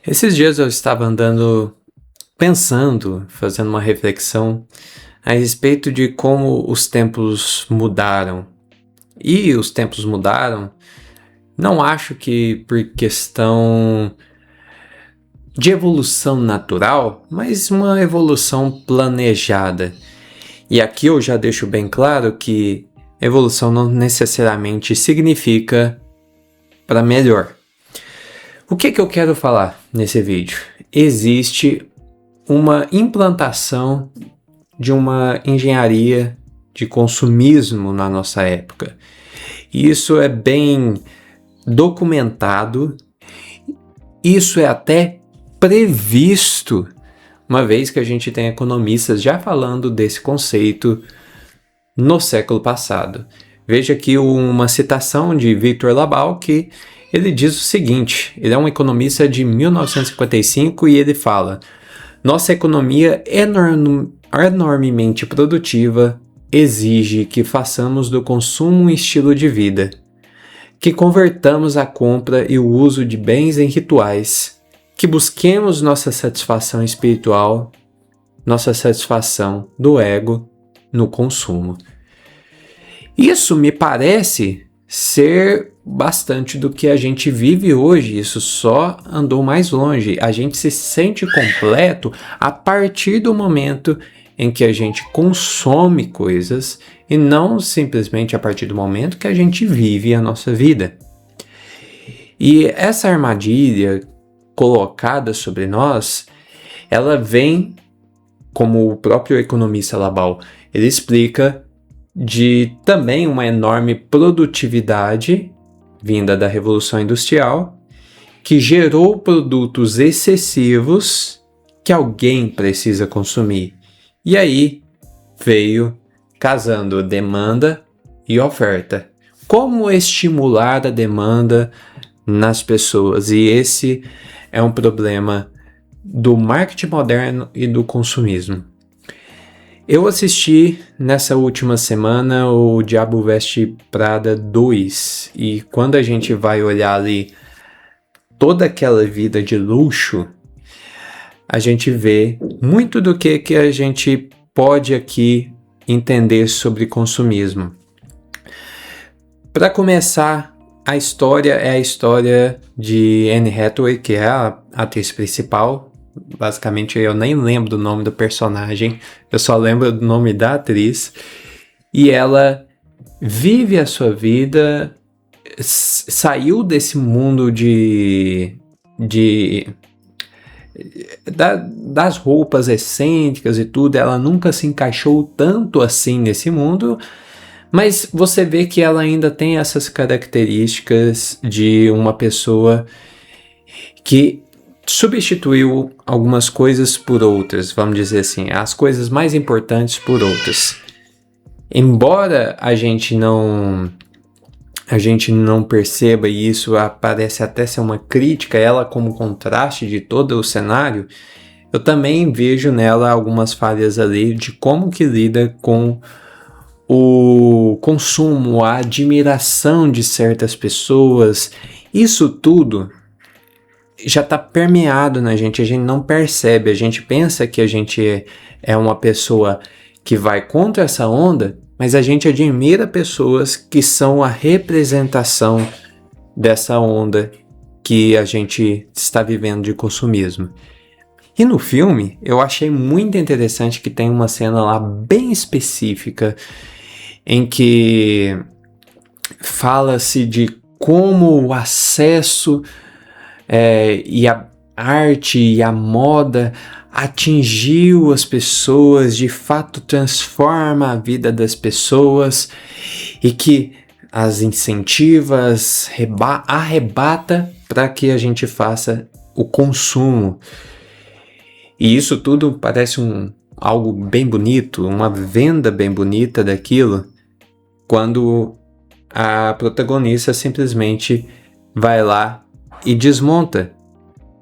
Esses dias eu estava andando, pensando, fazendo uma reflexão a respeito de como os tempos mudaram. E os tempos mudaram, não acho que por questão de evolução natural, mas uma evolução planejada. E aqui eu já deixo bem claro que evolução não necessariamente significa para melhor. O que eu quero falar nesse vídeo? Existe uma implantação de uma engenharia de consumismo na nossa época. E isso é bem documentado, isso é até previsto, uma vez que a gente tem economistas já falando desse conceito no século passado. Veja aqui uma citação de Victor Labal, que ele diz o seguinte, ele é um economista de 1955 e ele fala: nossa economia enormemente produtiva exige que façamos do consumo um estilo de vida, que convertamos a compra e o uso de bens em rituais, que busquemos nossa satisfação espiritual, nossa satisfação do ego no consumo. Isso me parece ser bastante do que a gente vive hoje, isso só andou mais longe. A gente se sente completo a partir do momento em que a gente consome coisas e não simplesmente a partir do momento que a gente vive a nossa vida. E essa armadilha colocada sobre nós, ela vem, como o próprio economista Labal, ele explica, de também uma enorme produtividade vinda da Revolução Industrial, que gerou produtos excessivos que alguém precisa consumir. E aí veio casando demanda e oferta. Como estimular a demanda nas pessoas? E esse é um problema do marketing moderno e do consumismo. Eu assisti nessa última semana o Diabo Veste Prada 2 e quando a gente vai olhar ali toda aquela vida de luxo, a gente vê muito do que a gente pode aqui entender sobre consumismo. Para começar, a história é a história de Anne Hathaway, que é a atriz principal. Basicamente eu nem lembro do nome do personagem, eu só lembro do nome da atriz, e em vive a sua vida, saiu desse mundo das roupas excêntricas e tudo, ela nunca se encaixou tanto assim nesse mundo, mas você vê que ela ainda tem essas características de uma pessoa que substituiu algumas coisas por outras, vamos dizer assim, as coisas mais importantes por outras. Embora a gente não perceba, e isso parece até ser uma crítica, ela como contraste de todo o cenário, eu também vejo nela algumas falhas ali de como que lida com o consumo, a admiração de certas pessoas. Isso tudo já está permeado na gente, a gente não percebe, a gente pensa que a gente é uma pessoa que vai contra essa onda, mas a gente admira pessoas que são a representação dessa onda que a gente está vivendo de consumismo. E no filme, eu achei muito interessante que tem uma cena lá bem específica em que fala-se de como o acesso e a arte e a moda atingiu as pessoas, de fato transforma a vida das pessoas e que as incentiva, arrebata para que a gente faça o consumo. E isso tudo parece algo bem bonito, uma venda bem bonita daquilo, quando a protagonista simplesmente vai lá e desmonta,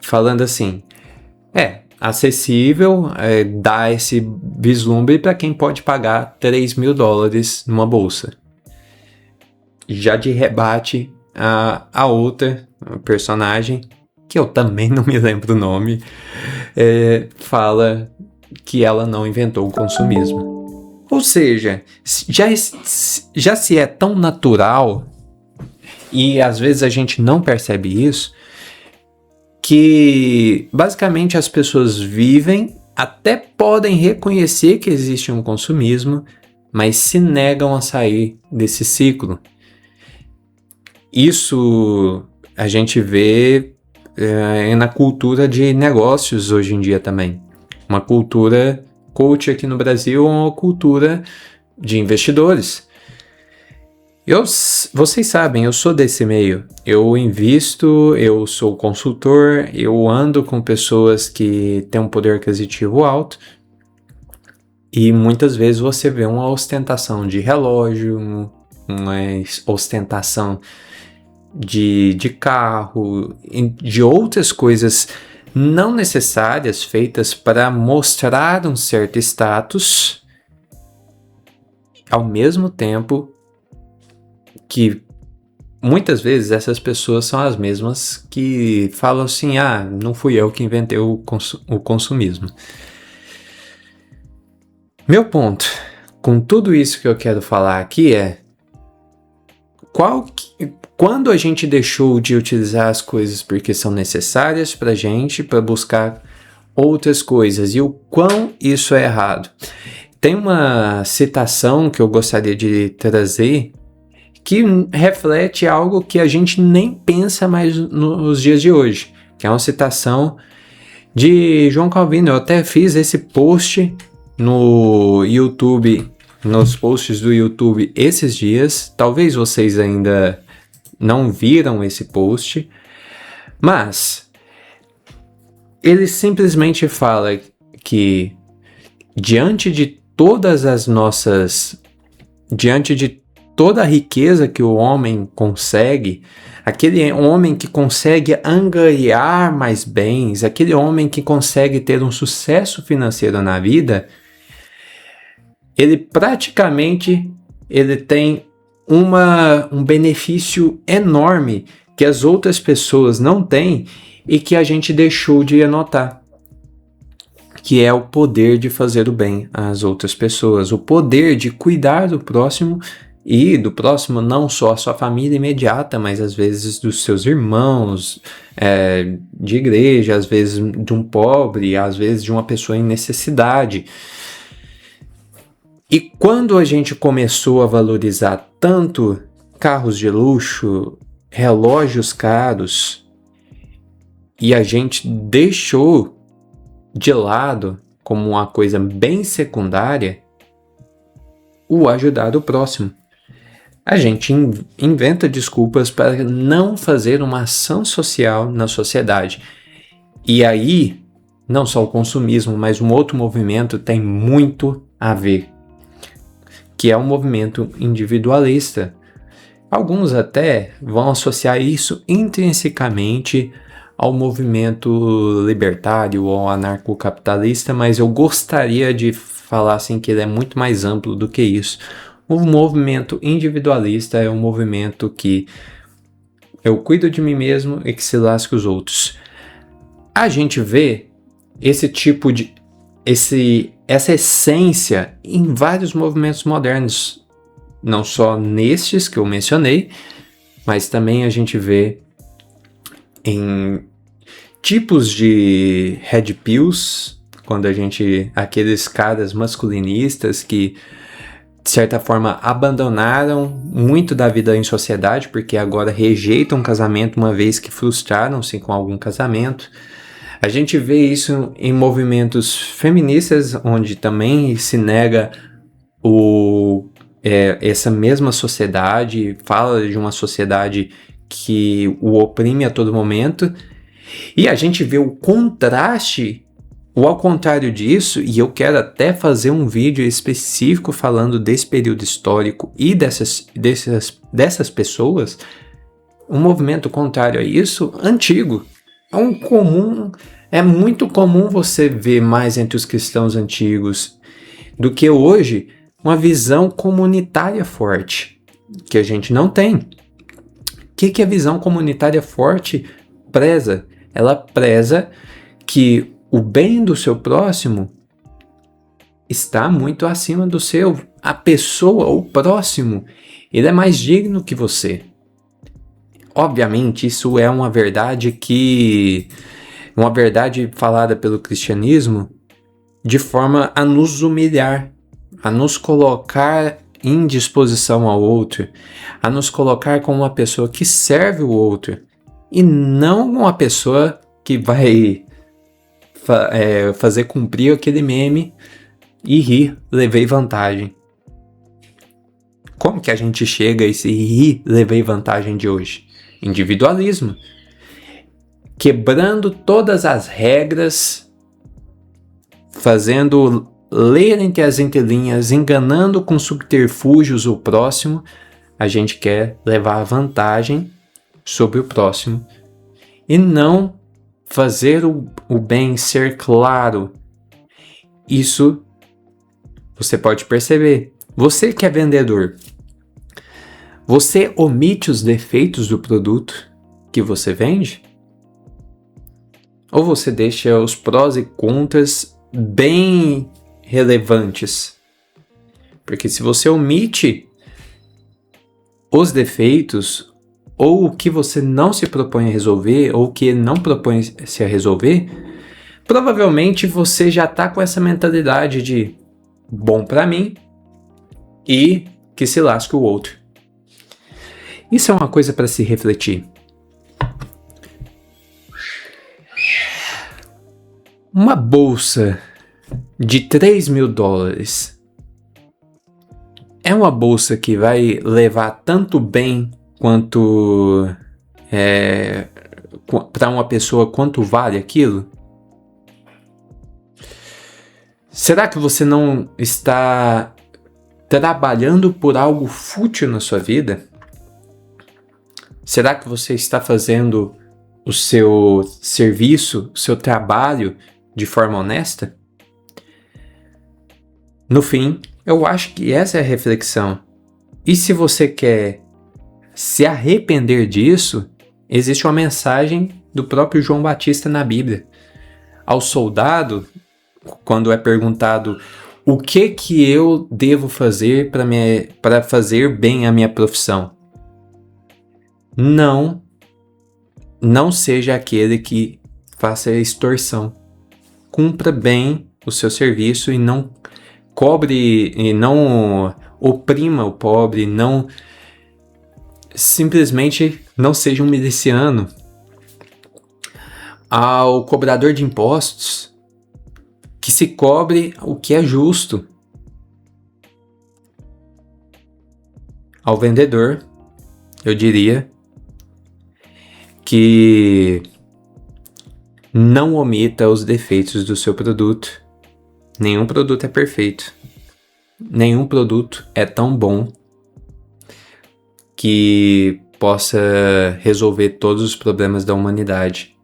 falando assim, acessível, dá esse vislumbre para quem pode pagar $3.000 numa bolsa. Já de rebate, a outra personagem que eu também não me lembro o nome, fala que ela não inventou o consumismo. Ou seja, já se é tão natural, e às vezes a gente não percebe isso, que basicamente as pessoas vivem, até podem reconhecer que existe um consumismo, mas se negam a sair desse ciclo. Isso a gente vê na cultura de negócios hoje em dia também. Uma cultura coach aqui no Brasil é uma cultura de investidores. Vocês sabem, eu sou desse meio. Eu invisto, eu sou consultor, eu ando com pessoas que têm um poder aquisitivo alto e muitas vezes você vê uma ostentação de relógio, uma ostentação de carro, de outras coisas não necessárias feitas para mostrar um certo status, ao mesmo tempo que muitas vezes essas pessoas são as mesmas que falam assim, não fui eu que inventei o consumismo. Meu ponto com tudo isso que eu quero falar aqui é quando a gente deixou de utilizar as coisas porque são necessárias pra gente, para buscar outras coisas, e o quão isso é errado. Tem uma citação que eu gostaria de trazer que reflete algo que a gente nem pensa mais nos dias de hoje, que é uma citação de João Calvino. Eu até fiz esse post no YouTube, nos posts do YouTube esses dias. Talvez vocês ainda não viram esse post, mas ele simplesmente fala que diante de toda a riqueza que o homem consegue, aquele homem que consegue angariar mais bens, aquele homem que consegue ter um sucesso financeiro na vida, ele praticamente tem um benefício enorme que as outras pessoas não têm e que a gente deixou de anotar, que é o poder de fazer o bem às outras pessoas, o poder de cuidar do próximo, e do próximo não só a sua família imediata, mas às vezes dos seus irmãos de igreja, às vezes de um pobre, às vezes de uma pessoa em necessidade. E quando a gente começou a valorizar tanto carros de luxo, relógios caros, e a gente deixou de lado como uma coisa bem secundária o ajudar o próximo, a gente inventa desculpas para não fazer uma ação social na sociedade. E aí, não só o consumismo, mas um outro movimento tem muito a ver, que é um movimento individualista. Alguns até vão associar isso intrinsecamente ao movimento libertário ou anarcocapitalista, mas eu gostaria de falar assim que ele é muito mais amplo do que isso. O movimento individualista é um movimento que eu cuido de mim mesmo e que se lasque os outros. A gente vê essa essência em vários movimentos modernos, não só nestes que eu mencionei, mas também a gente vê em tipos de red pills, quando aqueles caras masculinistas que de certa forma abandonaram muito da vida em sociedade, porque agora rejeitam casamento uma vez que frustraram-se com algum casamento. A gente vê isso em movimentos feministas, onde também se nega essa mesma sociedade, fala de uma sociedade que o oprime a todo momento, e a gente vê o contraste, ou ao contrário disso, e eu quero até fazer um vídeo específico falando desse período histórico e dessas pessoas, um movimento contrário a isso, antigo. É muito comum você ver mais entre os cristãos antigos do que hoje uma visão comunitária forte, que a gente não tem. O que a visão comunitária forte preza? ela preza que o bem do seu próximo está muito acima do seu. A pessoa, o próximo, ele é mais digno que você. Obviamente, isso é uma verdade falada pelo cristianismo de forma a nos humilhar, a nos colocar em disposição ao outro, a nos colocar como uma pessoa que serve o outro e não uma pessoa que vai fazer cumprir aquele meme e rir, levei vantagem. Como que a gente chega a esse rir, levei vantagem de hoje? Individualismo. Quebrando todas as regras, fazendo ler entre as entrelinhas, enganando com subterfúgios o próximo, a gente quer levar vantagem sobre o próximo e não fazer o bem ser claro. Isso você pode perceber. Você que é vendedor, você omite os defeitos do produto que você vende? Ou você deixa os prós e contras bem relevantes? Porque se você omite os defeitos, ou o que você não se propõe a resolver, ou o que não propõe se a resolver, provavelmente você já está com essa mentalidade de bom para mim e que se lasque o outro. Isso é uma coisa para se refletir. Uma bolsa de $3.000 é uma bolsa que vai levar tanto bem quanto para uma pessoa quanto vale aquilo? Será que você não está trabalhando por algo fútil na sua vida? Será que você está fazendo o seu serviço, o seu trabalho de forma honesta? No fim, eu acho que essa é a reflexão. E se você quer se arrepender disso, existe uma mensagem do próprio João Batista na Bíblia. Ao soldado, quando é perguntado o que eu devo fazer para fazer bem a minha profissão, não seja aquele que faça extorsão. Cumpra bem o seu serviço e não cobre e não oprima o pobre, não simplesmente não seja um miliciano. Ao cobrador de impostos, que se cobre o que é justo. Ao vendedor, eu diria que não omita os defeitos do seu produto. Nenhum produto é perfeito. Nenhum produto é tão bom que possa resolver todos os problemas da humanidade.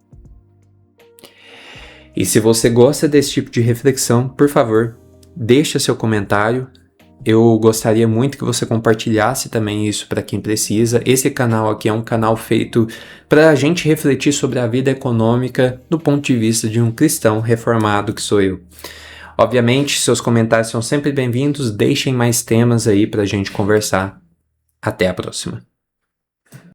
E se você gosta desse tipo de reflexão, por favor, deixa seu comentário. Eu gostaria muito que você compartilhasse também isso para quem precisa. Esse canal aqui é um canal feito para a gente refletir sobre a vida econômica do ponto de vista de um cristão reformado que sou eu. Obviamente, seus comentários são sempre bem-vindos. Deixem mais temas aí para a gente conversar. Até a próxima.